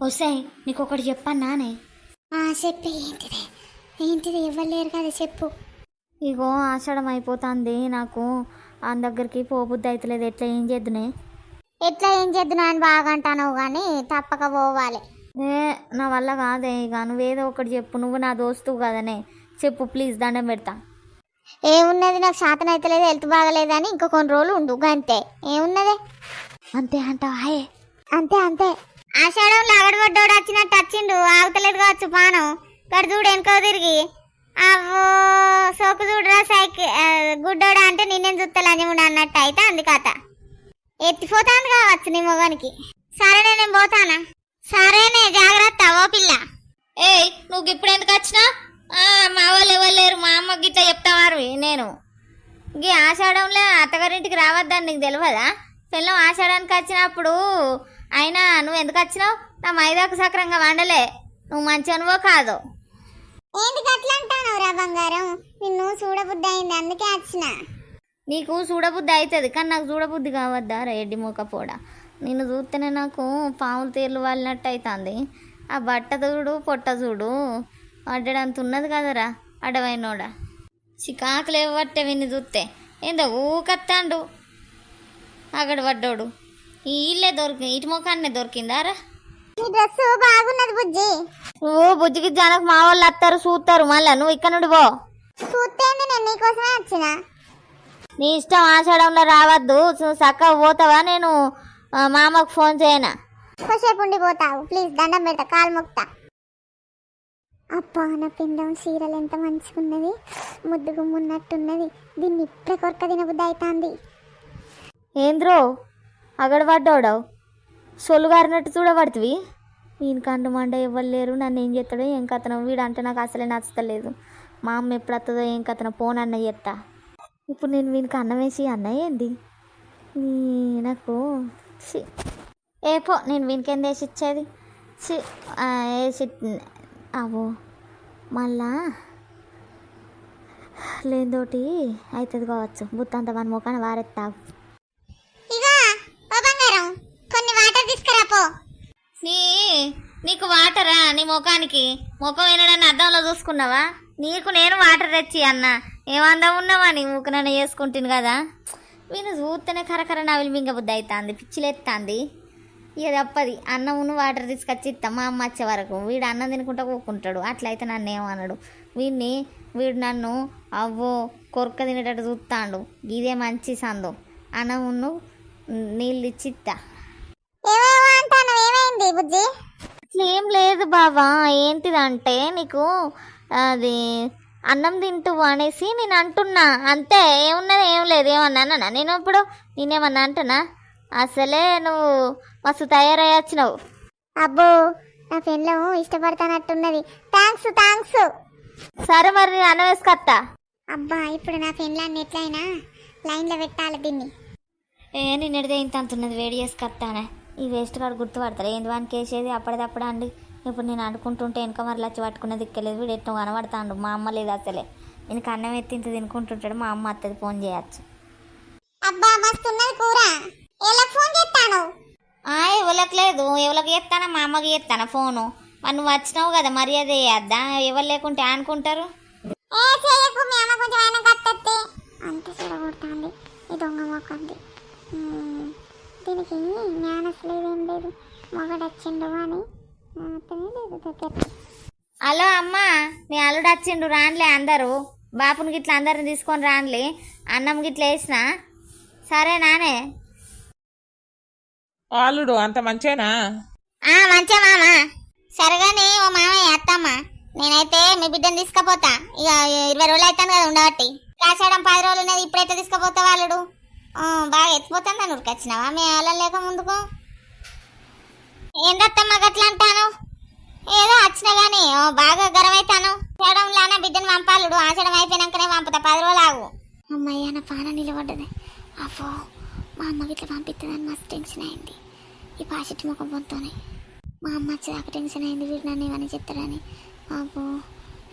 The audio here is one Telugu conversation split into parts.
వస్తాయి నీకు ఒకటి చెప్పన్నానే. చెప్పి ఏంటిది ఏంటిది ఇవ్వలేరు కదా చెప్పు. ఇగో ఆషాఢం అయిపోతుంది, నాకు ఆ దగ్గరికి పోబుద్ది అవుతలేదు. ఎట్లా ఏం చేద్దునే? ఎట్లా ఏం చేద్దునా అని బాగా అంటావు కానీ తప్పక పోవాలి. నా వల్ల కాదే. ఇక నువ్వేదో ఒకటి చెప్పు, నువ్వు నా దోస్తువు కదనే. చెప్పు ప్లీజ్, దండం పెడతా. ఏమున్నది, నాకు శాతం అయితే లేదు, హెల్త్ బాగలేదని ఇంకో కొన్ని రోజులు ఉండు అంతే. ఏమున్నది? అంతే అంటావా? హాయే అంతే అంతే. ఆషాఢంలో అగడబడ్డోడు వచ్చినట్టు వచ్చిండు, ఆగుతలేదు కావచ్చు పానం. ఇక్కడ చూడు వెనుకో తిరిగి. అవో సోకు చూడరా గుడ్డోడా అంటే నిన్నేం చూస్తా లంజముడు అన్నట్టు అయితే అంది కథ. ఎత్తిపోతాను కావచ్చు నీ మొగానికి. సరేనే నేను పోతానా? సరేనే జాగ్రత్త ఓ పిల్ల. ఏయ్ నువ్వు ఇప్పుడు ఎందుకు వచ్చినా? మా వాళ్ళు ఎవరు లేరు, మా అమ్మ గిట్లా చెప్తావారు. నేను గీ ఆషాఢంలో అత్తగారింటికి రావద్దని నీకు తెలియదా? పిల్లం ఆషాఢానికి వచ్చినప్పుడు అయినా నువ్వు ఎందుకు వచ్చినావు? నా మైదాకు సక్రంగా వండలే, నువ్వు మంచి అనుభవ కాదు. ఏంటి అట్లా అంటావు రా బంగారం? నిన్ను చూడబుద్ధి అయింది అందుకే వచ్చిన. నీకు చూడబుద్ధి అవుతుంది కానీ నాకు చూడబుద్ధి కావద్దా రెడ్డి మూకపోడ? నిన్ను చూస్తేనే నాకు పాములు తేర్లు వాలినట్టు అవుతుంది. ఆ బట్ట చూడు పొట్ట చూడు అడ్డడంత ఉన్నది కదరా అడవైనోడా. చికాకులు ఇవ్వట్టే విన్ని చూస్తే ఏందో ఊకత్తాండు అక్కడ పడ్డాడు. ఈ ఇల్లే దొరికి ఇటు ముఖాన్నే దొరికిందారా? బాగున్నది బుజ్జి. ఓ బుజ్జికి జనకు మా వాళ్ళు వస్తారు చూస్తారు, మళ్ళా నువ్వు ఇక్కడ నుండి పో. చూస్తేంది, నేను నీకోసమే వచ్చిన. నీ ఇష్టం, ఆషాఢంలో రావద్దు. చక్కగా పోతావా? నేను మా అమ్మకు ఫోన్ చేయనా? కొసేపు ఉండిపోతావు ప్లీజ్, దండం పెడతా, కాలు మొక్తా. అబ్బా నా పిండం చీరలు ఎంత మంచిగున్నది, ముద్దు గుమ్మున్నట్టున్నది. దీన్ని ఇప్పుడే కొరక తినబుద్ధి అవుతుంది. ఏంద్రో అగడపడ్డావు, సొల్లుగారినట్టు చూడబడుతుంది. నేను కండు మండ ఇవ్వలేరు, నన్ను ఏం చేస్తాడో ఏం కథనం. వీడు అంటే నాకు అసలే నచ్చలేదు. మా అమ్మ ఎప్పుడు వస్తుందో ఏం కథనం, పోనన్న చెత్తా. ఇప్పుడు నేను వీనికి అన్నం వేసి అన్న ఏంది నాకు పో, నేను వీనికి ఎంత వేసి ఇచ్చేది? వేసి అవో మళ్ళా లేదోటి అవుతుంది కావచ్చు. బుత్తంత మన ముఖాన్ని వారెత్తావు. కొన్ని వాటర్ తీసుకురాపో. నీకు వాటరా? నీ ముఖానికి ముఖం వినడాన్ని అద్దంలో చూసుకున్నావా? నీకు నేను వాటర్ తెచ్చి అన్న ఏమందం ఉన్నావా? నీ ముఖనైనా చేసుకుంటుంది కదా. వీళ్ళు చూస్తేనే కరకర నవిలి మింగ బుద్ధి అవుతుంది, పిచ్చిలేస్తుంది. ఇక తప్పది, అన్నమును వాటర్ తీసుకొచ్చి ఇస్తాం మా అమ్మ వచ్చే వరకు. వీడు అన్నం తినుకుంటా కూకుంటాడు, అట్లయితే నన్ను ఏమన్నాడు. వీడు నన్ను అవ్వో కొరక తినేటట్టు చూస్తాడు. ఇదే మంచి సందు, అన్నమును నీళ్ళు ఇచ్చి ఇస్తా. ఏం లేదు బాబా, ఏంటిదంటే నీకు అది అన్నం తింటూ అనేసి నేను అంటున్నా అంతే. ఏమున్నది ఏం లేదు. ఏమన్నా నేను ఇప్పుడు నేనేమన్నా అంటున్నా? అసలే నువ్వు మస్తు తయారయ్యొచ్చినావు. అబ్బో నా పెళ్ళం ఇష్టపడతానట్టున్నది. Thanks thanks. సరే మరి నేను అన్నం వేసుకొస్తా. అబ్బా ఇప్పుడు నా పెళ్ళాన్ని ఎట్లయినా లైన్లో పెట్టాలి దీన్ని. నిన్నటిదే ఇంత అంతున్నది, వేడి చేసుకొస్తానే. ఈ వేస్ట్ కార్డు గుర్తుపడతారు ఏంది వానికి వేసేది అప్పటిదప్పుడు అండి. ఇప్పుడు నేను అనుకుంటుంటే వెనక మరి వచ్చి పట్టుకునేది ఎక్కలేదు. వీడు ఎట్లా కనబడతాడు. మా అమ్మ లేదు అసలే. నేను అన్నం ఎత్తి ఇంత తినుకుంటుంటాడు. మా అమ్మ అత్తది, ఫోన్ చేయచ్చు. అబ్బా మస్తున్నది కూర. ఎవరికి ఫోన్ చేస్తాను? ఎవరికి లేదు, ఎవరికి చేస్తానా? మా అమ్మకి చేస్తానా ఫోను? మరి నువ్వు వచ్చినావు కదా, మర్యాద చేయద్దా? ఎవరు లేకుంటే అనుకుంటారు. అంత చూడగొడుతుంది ఈ దొంగ మొక్కంది. దీనికి జ్ఞానస్ లేదేం లేదు. మొగడు వచ్చిండు అని హలో అమ్మ, నీ అల్లుడు వచ్చిండు, రాన్లే అందరూ. బాపుని గిట్ల అందరిని తీసుకొని రాన్లే. అన్నం గిట్ల వేసిన సరే నానే. అల్లుడు అంత మంచేనా? మంచిగా మామ. సరేగాని ఓ మామయ్య అత్తమ్మ, నేనైతే మీ బిడ్డను తీసుకుపోతా. ఇక 20 రోజులు అవుతాను కదా ఉండబట్టి. కాసేయడం 10 రోజులు ఉన్నది, ఇప్పుడైతే తీసుకుపోతా. వాళ్ళుడు బాగా ఎత్తిపోతాను. నన్ను ఉరికొచ్చినావా మీ వాళ్ళని లేక ముందుకు? ఏందత్తమ్మ గట్లా అంటాను? ఏదో వచ్చినా గానీ బాగా గరం అవుతాను. చేయడంలానా బిడ్డను పంపాలుడు. ఆచడం అయిపోయినాకనే పంపుతా, 10 రోజులు ఆగు. అమ్మయ్య నా పాన నిలబడ్డది. అబ్బో మా అమ్మకి ఇట్లా పంపిస్తుందని మస్తు టెన్షన్ అయింది. ఈ పాసిటి ముఖం పొందుతోనే మా అమ్మ వచ్చేదాకా టెన్షన్ అయింది. వీడు నన్ను ఏమని చెప్తాడని. అబ్బో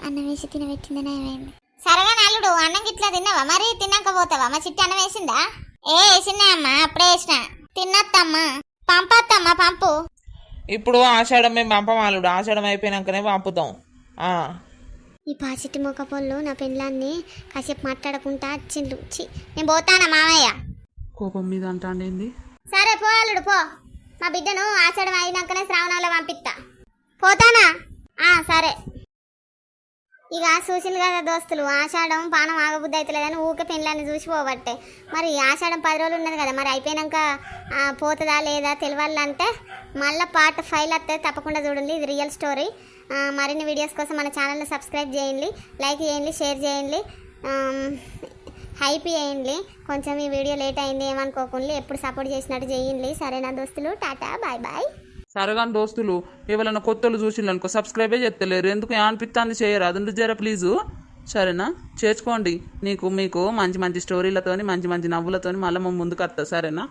అన్నం వేసి తినబెట్టిందని ఏమైంది. సరేగా నల్లుడు, అన్నం గిట్లా తిన్నావా? మరి తిన్నాక పోతావా? మా చిట్టి అన్నం వేసిందా? వేసిందా అమ్మ? అప్పుడే వేసిన. తిన్నత్తమ్మా, పంపత్తమ్మా పంపు. ఇప్పుడు ఆషాఢం మేము పంపమాలుడు, ఆషాఢం అయిపోయినాకనే పంపుతాం. ఈ పాచిటి మొక్కపోళ్ళు నా పెళ్ళాన్ని కాసేపు మాట్లాడకుండా వచ్చిండ్రు. నేను పోతానా మామయ్య? కోపం మీద అంటాండేంది? సరే పో అల్లుడు పో, మా బిడ్డను ఆషాఢం అయినాకనే శ్రావణంలో పంపిస్తా. పోతానా? సరే. ఇక చూసింది కదా దోస్తులు, ఆషాఢం పానం ఆగబుద్ధి అవుతలేదని ఊకే పెళ్ళాన్ని చూసిపోబట్టే. మరి ఆషాఢం 10 రోజులు ఉన్నది కదా, మరి అయిపోయినాక పోతుందా లేదా తెలియాలంటే మళ్ళీ పార్ట్ 5 వస్తే తప్పకుండా చూడండి. ఇది రియల్ స్టోరీ. మరిన్ని వీడియోస్ కోసం మన ఛానల్ని సబ్స్క్రైబ్ చేయండి, లైక్ చేయండి, షేర్ చేయండి, హైప్ చేయండి. కొంచెం ఈ వీడియో లేట్ అయింది ఏమనుకోకుండా, ఎప్పుడు సపోర్ట్ చేసినట్టు చేయండి. సరేనా దోస్తులు, టాటా బాయ్ బాయ్. సరగాని దోస్తులు ఎవరైనా కొత్తలు చూసిండ్రనుకో సబ్స్క్రైబే చేస్తలేరు, ఎందుకు అనిపిస్తుంది చేయరు, అది జర ప్లీజు. సరేనా, చేర్చుకోండి. మీకు మంచి మంచి స్టోరీలతోని మంచి మంచి నవ్వులతోని మళ్ళీ ముందుకు వస్తా. సరేనా.